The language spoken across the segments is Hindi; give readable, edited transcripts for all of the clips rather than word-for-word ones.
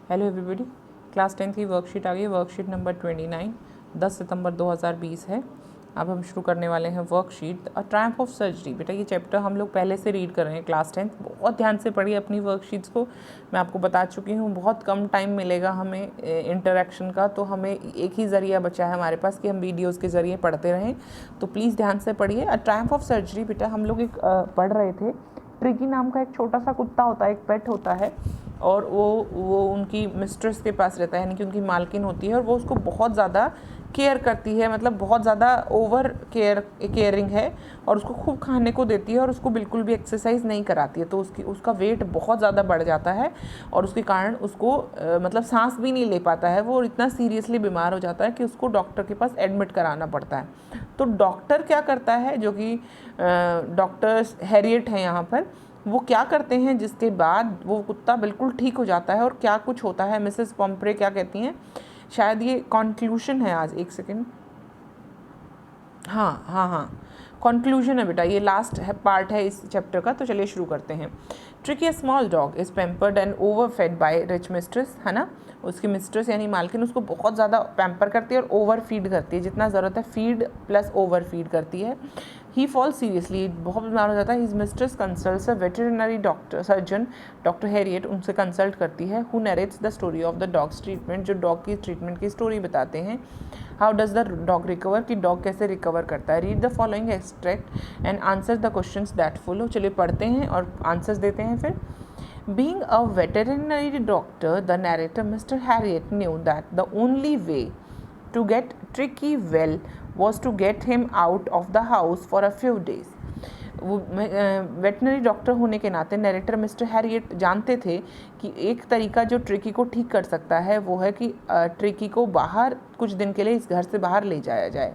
हेलो एवरीबॉडी, क्लास 10 की वर्कशीट आ गई। वर्कशीट नंबर 29 10 सितंबर 2020 है। अब हम शुरू करने वाले हैं worksheet a triumph of surgery. बेटा ये चैप्टर हम लोग पहले से रीड कर रहे हैं क्लास 10। बहुत ध्यान से पढ़िए अपनी वर्कशीट्स को। मैं आपको बता चुकी हूँ बहुत कम टाइम मिलेगा हमें इंटरेक्शन का, तो हमें एक ही ज़रिया बचा है हमारे पास कि हम वीडियोज़ के ज़रिए पढ़ते रहें। तो प्लीज़ ध्यान से पढ़िए। अ ट्रायम्फ ऑफ सर्जरी बेटा हम लोग एक पढ़ रहे थे। ट्रिकी नाम का एक छोटा सा कुत्ता होता है, एक पेट होता है, और वो उनकी मिस्ट्रेस के पास रहता है, यानी कि उनकी मालकिन होती है, और वो उसको बहुत ज़्यादा केयर करती है, मतलब बहुत ज़्यादा ओवर केयरिंग है, और उसको खूब खाने को देती है और उसको बिल्कुल भी एक्सरसाइज नहीं कराती है। तो उसका वेट बहुत ज़्यादा बढ़ जाता है और उसके कारण उसको मतलब सांस भी नहीं ले पाता है। वो इतना सीरियसली बीमार हो जाता है कि उसको डॉक्टर के पास एडमिट कराना पड़ता है। तो डॉक्टर क्या करता है, जो कि डॉक्टर हैरियट है यहाँ पर, वो क्या करते हैं जिसके बाद वो कुत्ता बिल्कुल ठीक हो जाता है। और क्या कुछ होता है, मिसेस पम्परे क्या कहती हैं, शायद ये कॉन्क्लूशन है आज, एक सेकेंड, हाँ कंक्लूजन है बेटा, ये लास्ट है पार्ट है इस चैप्टर का। तो चलिए शुरू करते हैं। Tricky, a small dog is pampered and over fed by rich mistress, है ना। उसकी मिस्ट्रेस यानी मालकिन उसको बहुत ज़्यादा पैम्पर करती है और ओवर फीड करती है, जितना ज़रूरत है फीड प्लस ओवर फीड करती है। ही फॉल सीरियसली, बहुत बीमार हो जाता है। His mistress consults a veterinary doctor surgeon, doctor Herriot उनसे कंसल्ट करती है। Who narrates the story of the dog's treatment, जो डॉग की ट्रीटमेंट की स्टोरी बताते हैं। How does the dog recover, कि डॉग कैसे रिकवर करता है। Read the following extract and answer the questions that follow. चलिए पढ़ते हैं और आंसर्स देते हैं फिर। Being a veterinary doctor, the narrator Mr. Harriet knew that the only way to get Tricky well was to get him out of the house for a few days. वो वेटनरी डॉक्टर होने के नाते नरेटर मिस्टर हैरियट जानते थे कि एक तरीका जो ट्रिकी को ठीक कर सकता है वो है कि ट्रिकी को बाहर कुछ दिन के लिए इस घर से बाहर ले जाया जाए।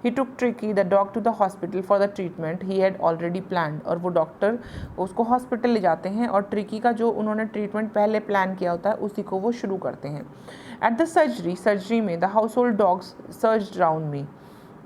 He took Tricki the dog to the hospital for the treatment he had already planned, और वो डॉक्टर उसको हॉस्पिटल ले जाते हैं और ट्रिकी का जो उन्होंने ट्रीटमेंट पहले प्लान किया होता है उसी को वो शुरू करते हैं। एट द सर्जरी में the household dogs surged round me,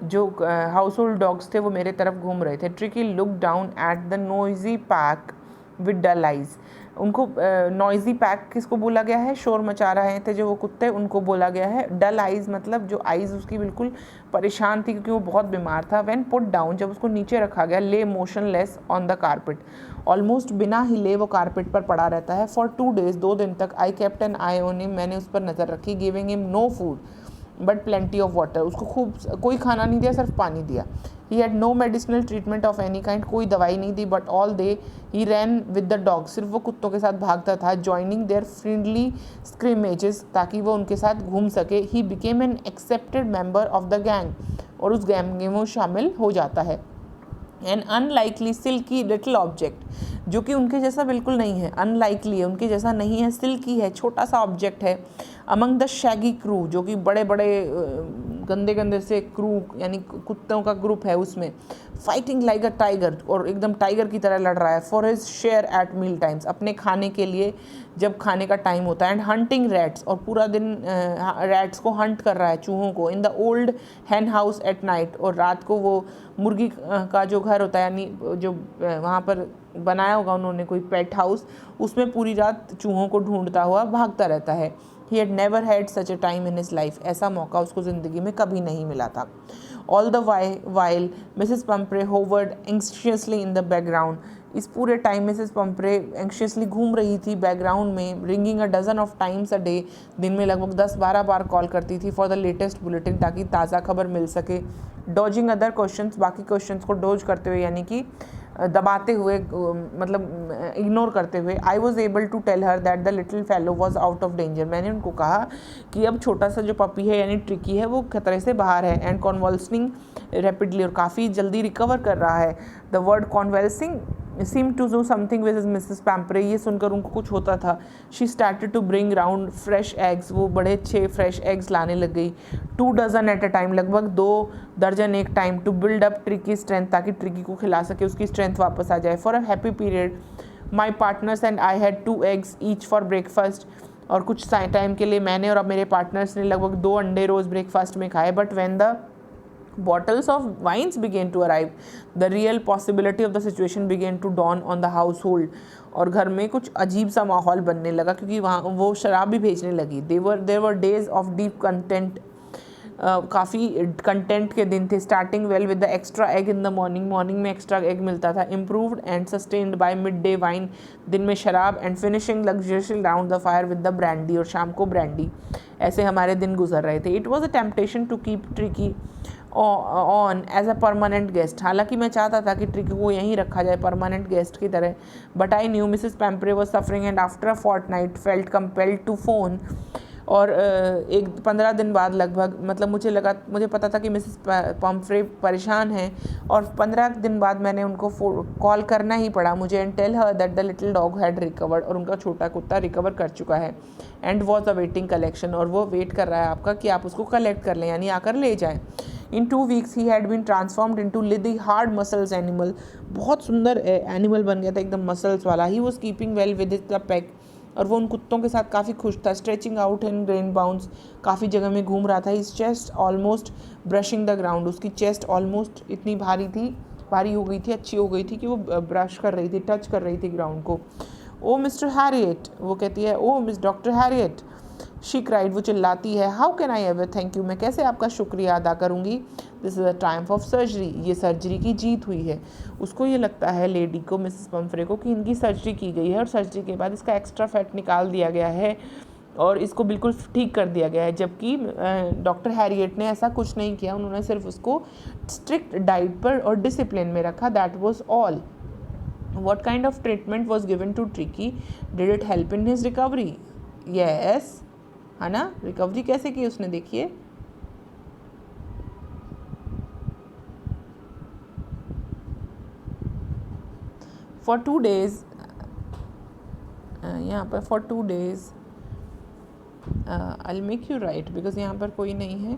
जो हाउस होल्ड डॉग्स थे वो मेरे तरफ घूम रहे थे। Tricki look down at the noisy pack with dull eyes, उनको नॉइजी पैक किसको बोला गया है, शोर मचा रहे थे जो वो कुत्ते, उनको बोला गया है। डल आइज मतलब जो आइज उसकी बिल्कुल परेशान थी क्योंकि वो बहुत बीमार था। व्हेन पुट डाउन, जब उसको नीचे रखा गया। ले motionless on the carpet, almost बिना हिले वो कारपेट पर पड़ा रहता है। फॉर 2 days, 2 दिन तक। I kept an eye on him, मैंने उस पर नज़र रखी। Giving him no food but plenty of water, उसको खूब कोई खाना नहीं दिया, सिर्फ पानी दिया। He had no medicinal treatment of any kind, कोई दवाई नहीं दी। But all day he ran with the dog, सिर्फ वो कुत्तों के साथ भागता था। जॉइनिंग देयर फ्रेंडली स्क्रिमेजेस, ताकि वो उनके साथ घूम सके। He became an accepted member of the gang, और उस गैंग में वो शामिल हो जाता है। An unlikely silky little object, जो कि उनके जैसा बिल्कुल नहीं है, अनलाइकली है, उनके जैसा नहीं है, सिल्की है, छोटा सा ऑब्जेक्ट है। अमंग द शैगी क्रू, जो कि बड़े बड़े गंदे गंदे से क्रू यानी कुत्तों का ग्रुप है उसमें। फाइटिंग लाइक अ टाइगर, और एकदम टाइगर की तरह लड़ रहा है। For his share at meal times, अपने खाने के लिए जब खाने का टाइम होता है। एंड हंटिंग रैट्स, और पूरा दिन रैट्स को हंट कर रहा है, चूहों को। In the old hen house at night, और रात को वो मुर्गी का जो घर होता है, यानी जो वहाँ पर बनाया होगा उन्होंने कोई पेट हाउस, उसमें पूरी रात चूहों को ढूंढता हुआ भागता रहता है। He had never had such a time in his life, ऐसा मौका उसको ज़िंदगी में कभी नहीं मिला था। All the while Mrs Pumphrey hovered anxiously in the background, इस पूरे टाइम मिसेस पम्परे एंक्शियसली घूम रही थी बैकग्राउंड में। Ringing a dozen of times a day, दिन में लगभग 10-12 बार कॉल करती थी। फॉर द लेटेस्ट बुलेटिन, ताकि ताज़ा खबर मिल सके। डॉजिंग अदर क्वेश्चंस, बाकी क्वेश्चंस को डोज करते हुए, यानी कि दबाते हुए, मतलब इग्नोर करते हुए। I was able to tell her that the little fellow was out of danger, मैंने उनको कहा कि अब छोटा सा जो पपी है यानी ट्रिकी है वो खतरे से बाहर है। एंड कॉन्वल्सिंग रैपिडली, और काफ़ी जल्दी रिकवर कर रहा है। The word convalescing seemed to do something with Mrs. Pampre, ये सुनकर उनको कुछ होता था। She started to bring round fresh eggs, वो बड़े अच्छे फ्रेश एग्स लाने लग गई। 2 dozen at a time, लगभग 2 दर्जन एक time. To build up Tricki strength, ताकि ट्रिकी को खिला सके, उसकी स्ट्रेंथ वापस आ जाए। For a happy period my partners and I had 2 eggs each for breakfast, और कुछ टाइम के लिए मैंने और अब मेरे पार्टनर्स ने लगभग 2 अंडे रोज़ ब्रेकफास्ट में खाए। But when the Bottles of wines began to arrive. The real possibility of the situation began to dawn on the household. और घर में कुछ अजीब सा माहौल बनने लगा क्योंकि वहाँ वो शराब भी भेजने लगी. There were days of deep content. काफ़ी कंटेंट के दिन थे. Starting well with the extra egg in the morning में एक्स्ट्रा एग मिलता था. Improved and sustained by mid day wine, दिन में शराब. And finishing luxuriously round the fire with the brandy, और शाम को ब्रांडी. ऐसे हमारे दिन गुजर रहे थे. It was a temptation to keep Tricki on as a permanent guest. हालांकि मैं चाहता था कि ट्रिकी को यहीं रखा जाए परमानेंट गेस्ट की तरह. But I knew Mrs Pumphrey was suffering and after a fortnight felt compelled to phone. और 15 दिन बाद लगभग, मतलब मुझे पता था कि मिसेस पम्फ्रे परेशान हैं, और 15 दिन बाद मैंने उनको कॉल करना ही पड़ा मुझे. And tell her that the little dog had recovered, और उनका छोटा कुत्ता रिकवर कर चुका है. एंड वॉज अवेटिंग कलेक्शन, और वो वेट कर रहा है आपका कि आप उसको कलेक्ट कर लें, यानी आकर ले जाएं. इन 2 weeks he had been transformed into lithe hard muscles animal. बहुत सुंदर एनिमल बन गया था, एकदम मसल्स वाला. He was keeping well with the pack, और वो उन कुत्तों के साथ काफ़ी खुश था. Stretching out in great bounds, काफ़ी जगह में घूम रहा था. His chest almost brushing the ground, उसकी चेस्ट ऑलमोस्ट इतनी भारी हो गई थी, अच्छी हो गई थी कि वो ब्रश कर रही थी, टच कर रही थी ग्राउंड को. ओ मिस्टर हैरियट, वो कहती है oh miss doctor Herriot. She cried, वो चिल्लाती है. How can I ever thank you, मैं कैसे आपका शुक्रिया अदा करूँगी. This is a triumph of surgery, ये सर्जरी की जीत हुई है. उसको ये लगता है लेडी को, मिसेस पम्फ्रे को, कि इनकी सर्जरी की गई है और सर्जरी के बाद इसका एक्स्ट्रा फैट निकाल दिया गया है और इसको बिल्कुल ठीक कर दिया गया है. जबकि डॉक्टर हैरियट ने ऐसा कुछ नहीं किया, उन्होंने सिर्फ उसको स्ट्रिक्ट डाइट पर और डिसिप्लिन में रखा. That was all. What kind of treatment was given to Tricky? Did it help in his recovery? Yes, है ना. रिकवरी कैसे की उसने, देखिए. For 2 days, यहाँ पर for 2 days, I'll make you right because यहाँ पर कोई नहीं है.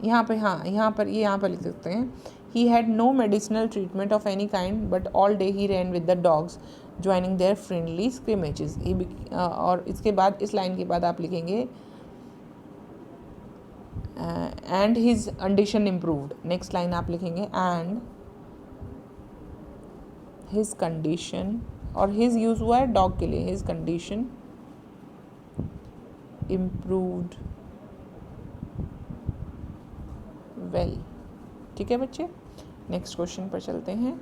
यहाँ पर लिख सकते हैं. He had no medicinal treatment of any kind, but all day he ran with the dogs, joining their friendly scrimmages. और इसके बाद, इस लाइन के बाद आप लिखेंगे and his condition improved. Next line आप लिखेंगे and his condition, और his यूज़ हुआ है डॉग के लिए. his condition improved well. ठीक है बच्चे, नेक्स्ट क्वेश्चन पर चलते हैं.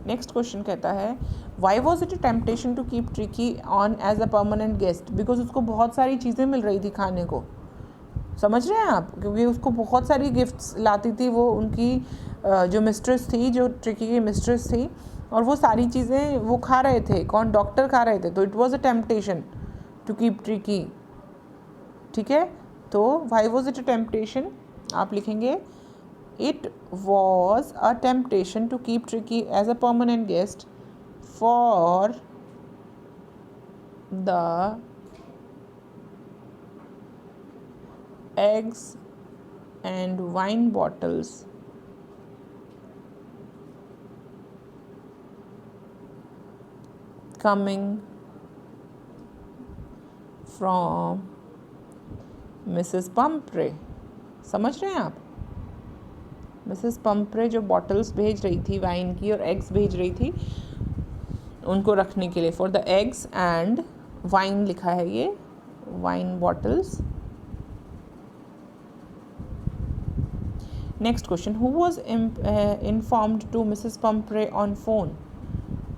नेक्स्ट क्वेश्चन कहता है why was it a temptation to keep Tricki on as a permanent guest. Because उसको बहुत सारी चीज़ें मिल रही थी खाने को. समझ रहे हैं आप, क्योंकि उसको बहुत सारी गिफ्ट्स लाती थी वो, उनकी जो मिस्ट्रेस थी, जो ट्रिकी की मिस्ट्रेस थी, और वो सारी चीज़ें वो खा रहे थे. कौन, डॉक्टर खा रहे थे. तो it was a temptation to keep Tricki. ठीक है, तो why was it a temptation आप लिखेंगे. It was a temptation to keep Tricky as a permanent guest for the eggs and wine bottles coming from Mrs. Pumphrey. समझ रहे हैं आप. मिसेस पम्प्रे जो बॉटल्स भेज रही थी वाइन की और एग्स भेज रही थी उनको रखने के लिए. For the eggs and wine लिखा है ये, wine bottles. Next question, who was informed to Mrs Pumphrey on phone.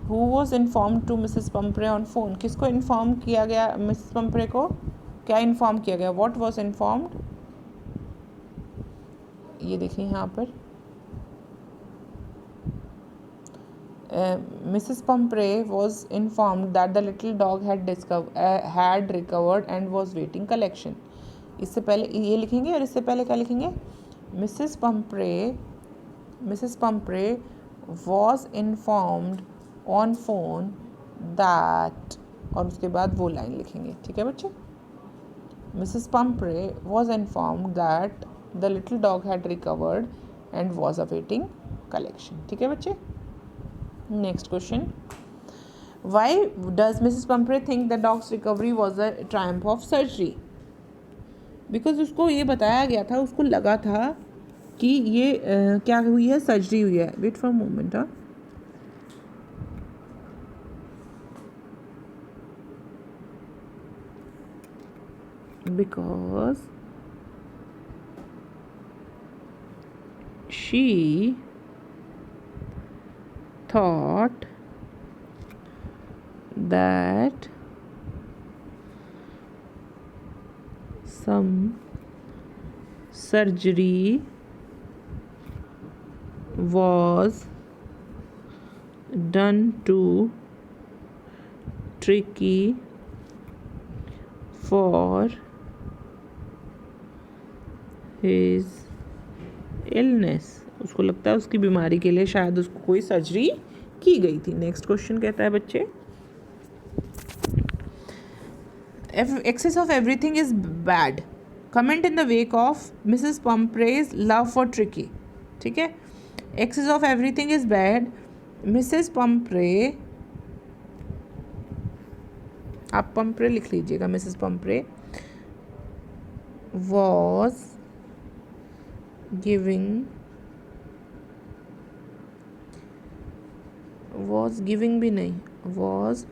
Who was informed to Mrs Pumphrey on phone. किसको इन्फॉर्म किया गया, मिसेस पम्प्रे को क्या इन्फॉर्म किया गया. वॉट वॉज इन्फॉर्म्ड, ये देखिए यहाँ पर. Mrs Pumphrey was informed that the little dog had recovered and was waiting collection. इससे पहले ये लिखेंगे और इससे पहले क्या लिखेंगे. Mrs Pumphrey was informed on phone that, और उसके बाद वो लाइन लिखेंगे. ठीक है बच्चे. Mrs Pumphrey was informed that the little dog had recovered and was awaiting collection. ठीक है बच्चे. Next question, why does Mrs. Pumphrey think the dog's recovery was a triumph of surgery. Because उसको ये बताया गया था, उसको लगा था कि ये क्या हुई है, सर्जरी हुई है. Wait for moment. हाँ, because she thought that some surgery was done to Tricky for his illness. उसको लगता है उसकी बीमारी के लिए शायद उसको कोई सर्जरी की गई थी. नेक्स्ट क्वेश्चन कहता है बच्चे, excess of everything is bad. Comment in the wake of Mrs. Pumphrey's love for Tricky. ठीक है, excess of everything is bad. Mrs. Pumphrey, आप Pumphrey लिख लीजिएगा. Mrs. Pumphrey was giving भी नहीं, was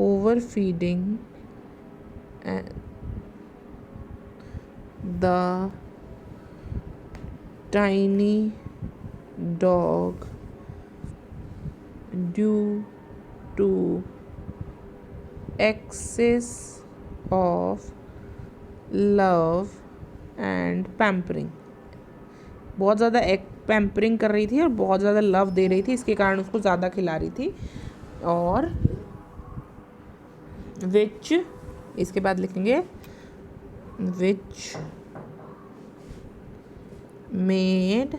overfeeding the tiny dog due to excess of love and pampering. बहुत ज़्यादा पैम्परिंग कर रही थी और बहुत ज़्यादा लव दे रही थी, इसके कारण उसको ज़्यादा खिला रही थी. और विच, इसके बाद लिखेंगे which made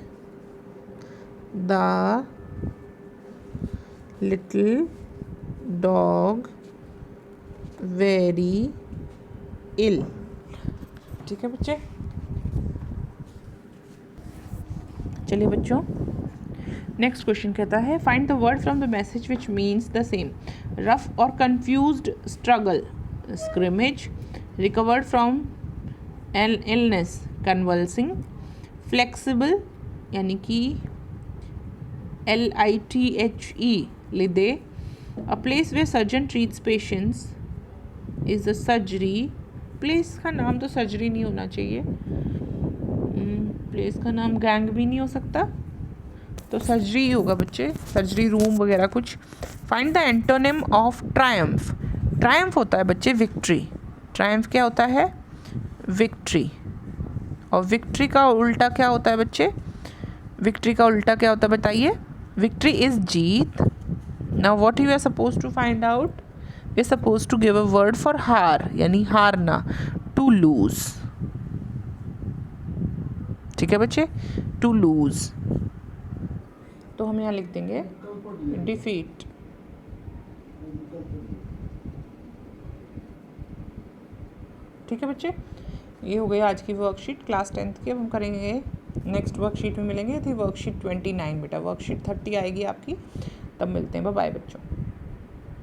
the little dog very ill. ठीक है बच्चे, चलिए बच्चों नेक्स्ट क्वेश्चन कहता है, find the word from the message which means the same. Rough or confused struggle, scrimmage, recovered from an illness, convalescing, flexible यानी कि LITHE, lithe, a place where surgeon treats patients is the surgery. Place का नाम तो सर्जरी नहीं होना चाहिए, प्लेस का नाम गैंग भी नहीं हो सकता, तो सर्जरी होगा बच्चे, सर्जरी रूम वगैरह कुछ. Find the antonym of Triumph. Triumph होता है बच्चे विक्ट्री. ट्रायम्फ क्या होता है, विक्ट्री. और विक्ट्री का उल्टा क्या होता है बच्चे, विक्ट्री का उल्टा क्या होता है बताइए. विक्ट्री इज जीत. Now what you are suppose to find out, we are suppose to give a word for हार, यानी हारना, टू लूज. ठीक है बच्चे, टू लूज. तो हम यहाँ लिख देंगे डिफीट. ठीक है बच्चे, ये हो गई आज की वर्कशीट क्लास 10th की. अब हम करेंगे नेक्स्ट वर्कशीट में मिलेंगे. थी वर्कशीट 29 बेटा, वर्कशीट 30 आएगी आपकी, तब मिलते हैं. बाय बाय बच्चों.